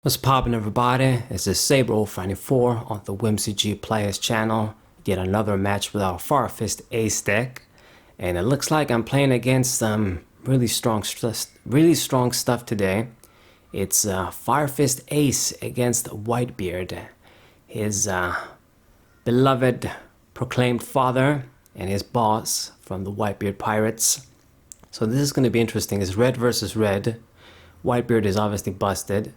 What's poppin', everybody? It's the Saber094 on the TCG Players channel. Yet another match with our Firefist Ace deck. And it looks like I'm playing against some really strong stuff today. It's Firefist Ace against Whitebeard. His beloved proclaimed father and his boss from the Whitebeard Pirates. So this is going to be interesting. It's red versus red. Whitebeard is obviously busted.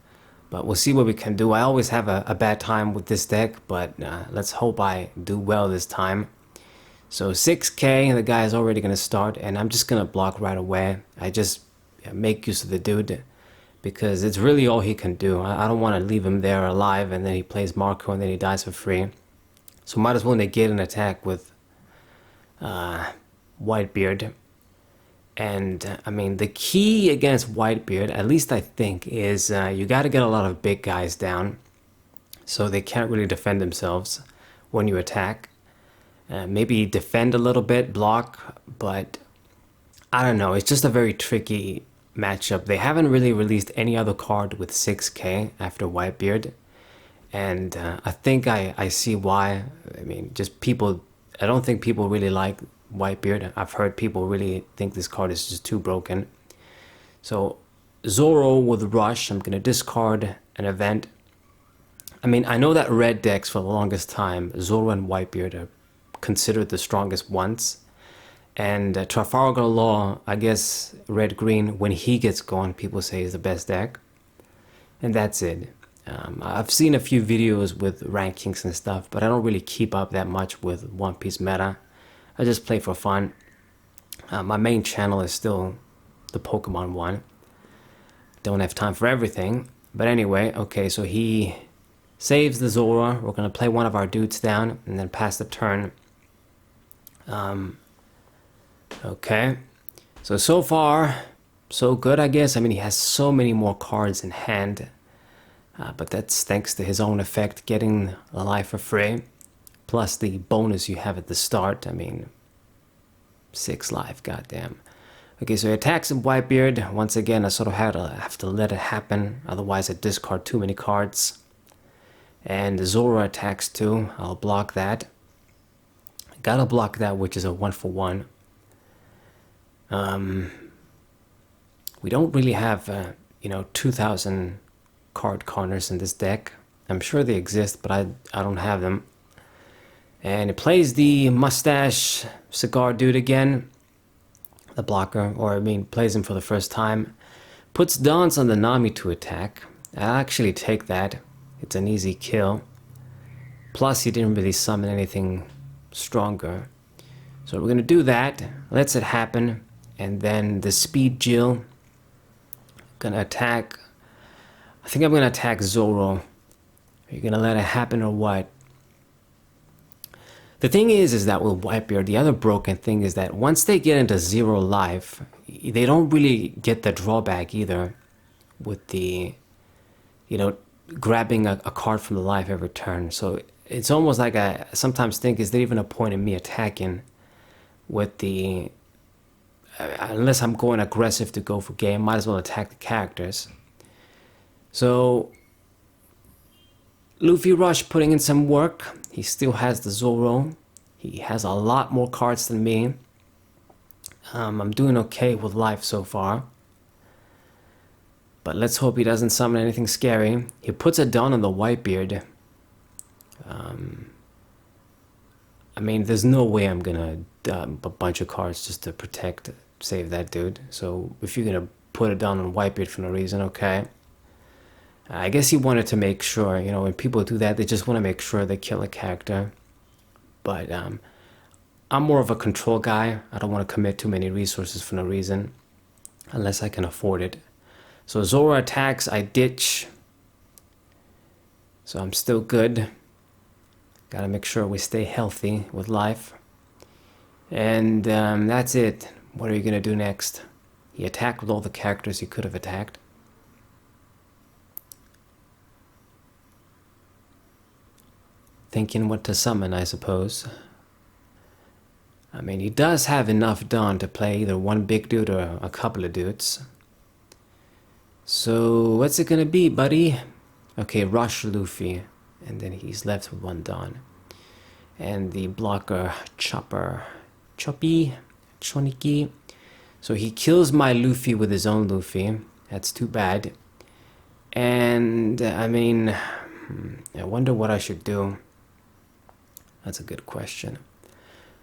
But we'll see what we can do. I always have a bad time with this deck, but let's hope I do well this time. So 6k, the guy is already going to start, and I'm just going to block right away. I just make use of the dude, because it's really all he can do. I don't want to leave him there alive, and then he plays Marco, and then he dies for free. So might as well negate an attack with Whitebeard. And I mean, the key against Whitebeard, at least I think, is you got to get a lot of big guys down, so they can't really defend themselves when you attack. Maybe defend a little bit, block, but I don't know. It's just a very tricky matchup. They haven't really released any other card with 6k after Whitebeard, and I think I see why. I mean, just people. I don't think people really like Whitebeard. I've heard people really think this card is just too broken. So Zoro with Rush, I'm gonna discard an event. I mean, I know that red decks for the longest time, Zoro and Whitebeard are considered the strongest ones. And Trafalgar Law, I guess red-green, when he gets going, people say is the best deck. And that's it. I've seen a few videos with rankings and stuff, but I don't really keep up that much with One Piece meta. I just play for fun. My main channel is still the Pokemon one. Don't have time for everything. But anyway, okay, so he saves the Zora. We're going to play one of our dudes down and then pass the turn. Okay. So far, so good, I guess. I mean, he has so many more cards in hand. But that's thanks to his own effect, getting a life for free. Plus the bonus you have at the start. I mean, 6 life, goddamn. Okay, so he attacks him, Whitebeard. Once again, I sort of have to let it happen. Otherwise, I discard too many cards. And Zora attacks too. I'll block that. Gotta block that, which is a 1-for-1. We don't really have, 2,000 card corners in this deck. I'm sure they exist, but I don't have them. And it plays the mustache cigar dude again, the blocker, or I mean plays him for the first time. Puts Dance on the Nami to attack. I'll actually take that. It's an easy kill. Plus he didn't really summon anything stronger. So we're gonna do that, lets it happen, and then the Speed Jill. Gonna attack. I think I'm gonna attack Zoro. Are you gonna let it happen or what? The thing is that with Whitebeard, the other broken thing is that once they get into 0 life, they don't really get the drawback either with the, grabbing a card from the life every turn. So it's almost like I sometimes think, is there even a point in me attacking with the, unless I'm going aggressive to go for game, might as well attack the characters. So Luffy Rush putting in some work. He still has the Zoro. He has a lot more cards than me. I'm doing okay with life so far. But let's hope he doesn't summon anything scary. He puts it down on the Whitebeard. I mean, there's no way I'm gonna dump a bunch of cards just to save that dude. So if you're gonna put it down on Whitebeard for no reason, okay. I guess he wanted to make sure, when people do that, they just want to make sure they kill a character. But I'm more of a control guy. I don't want to commit too many resources for no reason, unless I can afford it. So Zora attacks, I ditch. So I'm still good. Gotta make sure we stay healthy with life. And that's it. What are you gonna do next? He attacked with all the characters he could have attacked. Thinking what to summon, I suppose. I mean, he does have enough done to play either one big dude or a couple of dudes. So what's it gonna be, buddy? Okay, rush Luffy, and then he's left with one Don. And the blocker Choppy, Choniki. So he kills my Luffy with his own Luffy. That's too bad. And I mean, I wonder what I should do. That's a good question.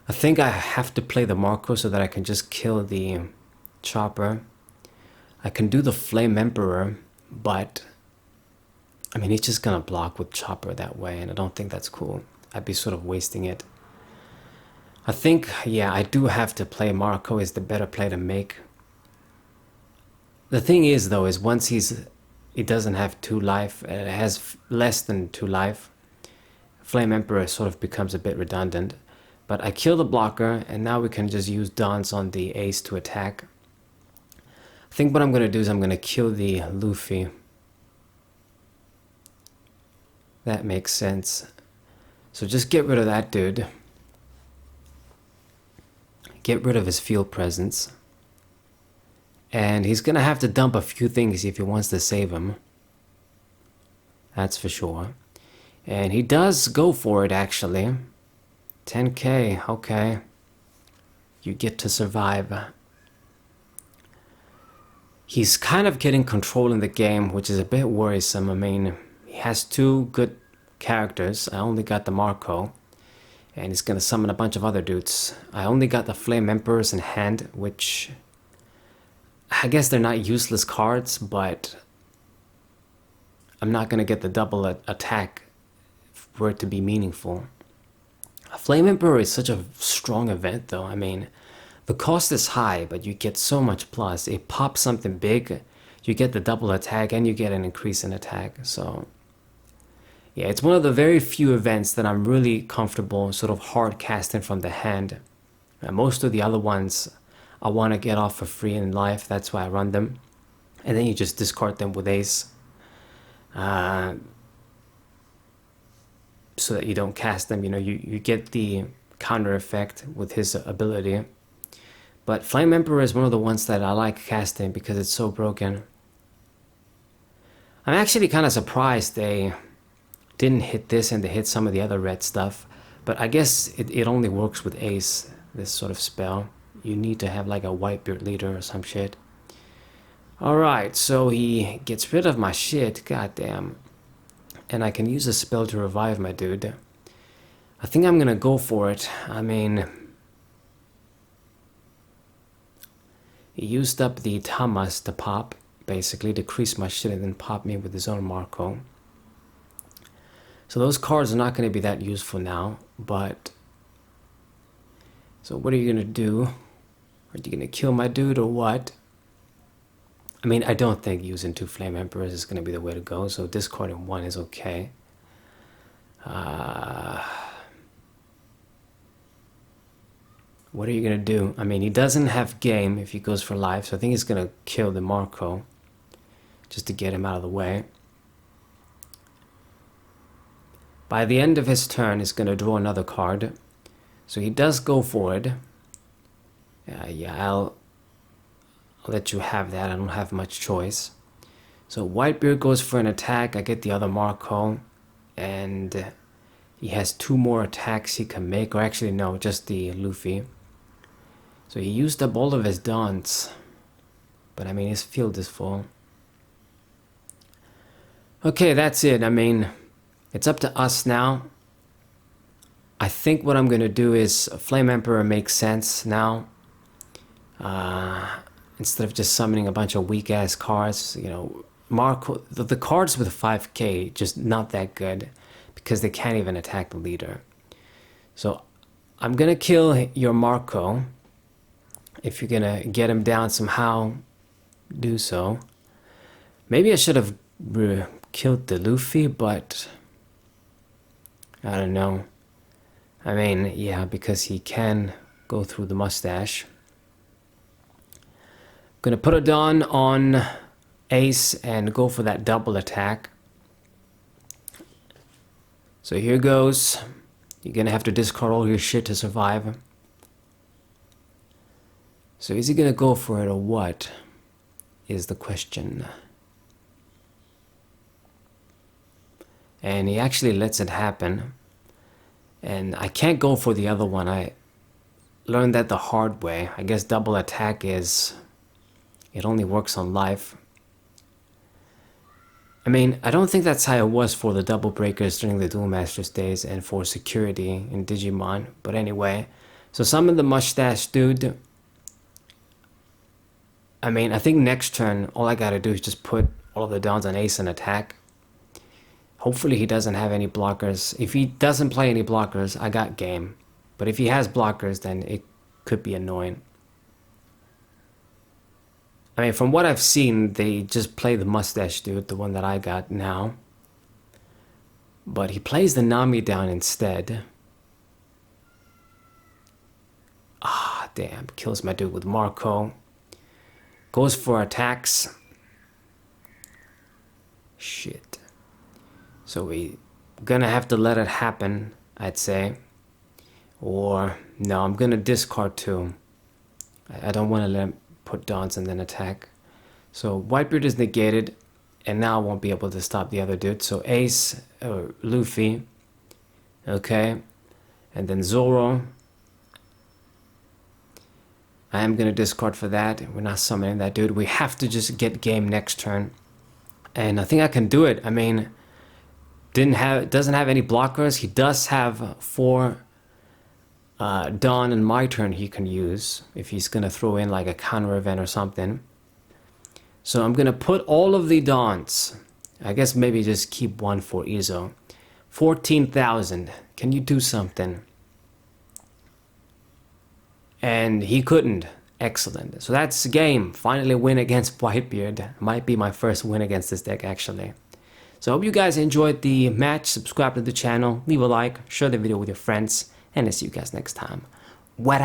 I think I have to play the Marco so that I can just kill the Chopper. I can do the Flame Emperor, but I mean, he's just gonna block with Chopper that way, and I don't think that's cool. I'd be sort of wasting it. I think, yeah, I do have to play Marco is the better play to make. The thing is, though, is once he doesn't have 2 life, it has less than 2 life, Flame Emperor sort of becomes a bit redundant. But I kill the blocker, and now we can just use Dance on the ace to attack. I think what I'm going to do is I'm going to kill the Luffy. That makes sense. So just get rid of that dude. Get rid of his field presence. And he's going to have to dump a few things if he wants to save him. That's for sure. And he does go for it, actually. 10k, okay. You get to survive. He's kind of getting control in the game, which is a bit worrisome. I mean, he has 2 good characters. I only got the Marco. And he's gonna summon a bunch of other dudes. I only got the Flame Emperors in hand, which I guess they're not useless cards, but I'm not gonna get the double attack for it to be meaningful. A Flame Emperor is such a strong event, though. I mean, the cost is high, but you get so much plus. It pops something big, you get the double attack, and you get an increase in attack. So, yeah, it's one of the very few events that I'm really comfortable sort of hard casting from the hand. Most of the other ones, I want to get off for free in life. That's why I run them. And then you just discard them with ace. So that you don't cast them, you know, you get the counter effect with his ability. But Flame Emperor is one of the ones that I like casting because it's so broken. I'm actually kind of surprised they didn't hit this and they hit some of the other red stuff. But I guess it only works with ace, this sort of spell. You need to have like a Whitebeard leader or some shit. Alright, so he gets rid of my shit, goddamn. And I can use a spell to revive my dude. I think I'm gonna go for it. I mean, he used up the Tamas to pop, basically, decrease my shit and then pop me with his own Marco. So those cards are not gonna be that useful now, but... So what are you gonna do? Are you gonna kill my dude or what? I mean, I don't think using 2 Flame Emperors is going to be the way to go, so discarding 1 is okay. What are you going to do? I mean, he doesn't have game if he goes for life, so I think he's going to kill the Marco just to get him out of the way. By the end of his turn, he's going to draw another card. So he does go for it. Yeah, I'll let you have that. I don't have much choice. So Whitebeard goes for an attack. I get the other Marco. And he has 2 more attacks he can make. Or actually, no, just the Luffy. So he used up all of his Dons. But I mean, his field is full. Okay, that's it. I mean, it's up to us now. I think what I'm going to do is Flame Emperor makes sense now. Instead of just summoning a bunch of weak-ass cards, you know, Marco, the cards with 5k, just not that good, because they can't even attack the leader. So, I'm gonna kill your Marco. If you're gonna get him down somehow, do so. Maybe I should have killed the Luffy, but... I don't know. I mean, yeah, because he can go through the mustache. Gonna put a Dawn on ace and go for that double attack. So here goes. You're gonna have to discard all your shit to survive. So is he gonna go for it or what? Is the question. and he actually lets it happen. And I can't go for the other one. I learned that the hard way. I guess double attack is, it only works on life. I mean, I don't think that's how it was for the double breakers during the Duel Masters days and for security in Digimon. But anyway, so summon the mustache dude. I mean, I think next turn, all I gotta do is just put all of the downs on Ace and attack. Hopefully he doesn't have any blockers. If he doesn't play any blockers, I got game. But if he has blockers, then it could be annoying. I mean, from what I've seen, they just play the mustache dude, the one that I got now. But he plays the Nami down instead. Ah, damn. Kills my dude with Marco. Goes for attacks. Shit. So we gonna have to let it happen, I'd say. Or, no, I'm gonna discard 2. I don't want to let him put dons and then attack. So Whitebeard is negated, and now I won't be able to stop the other dude. So Ace, or Luffy, okay, and then Zoro. I am gonna discard for that. We're not summoning that dude. We have to just get game next turn, and I think I can do it. I mean, doesn't have any blockers. He does have 4 Dawn and my turn he can use if he's gonna throw in like a counter event or something. So I'm gonna put all of the Dawns. I guess maybe just keep 1 for Izo. 14,000. Can you do something? And he couldn't. Excellent. So that's the game. Finally win against Whitebeard. Might be my first win against this deck actually. So I hope you guys enjoyed the match. Subscribe to the channel, leave a like, share the video with your friends, and I'll see you guys next time. What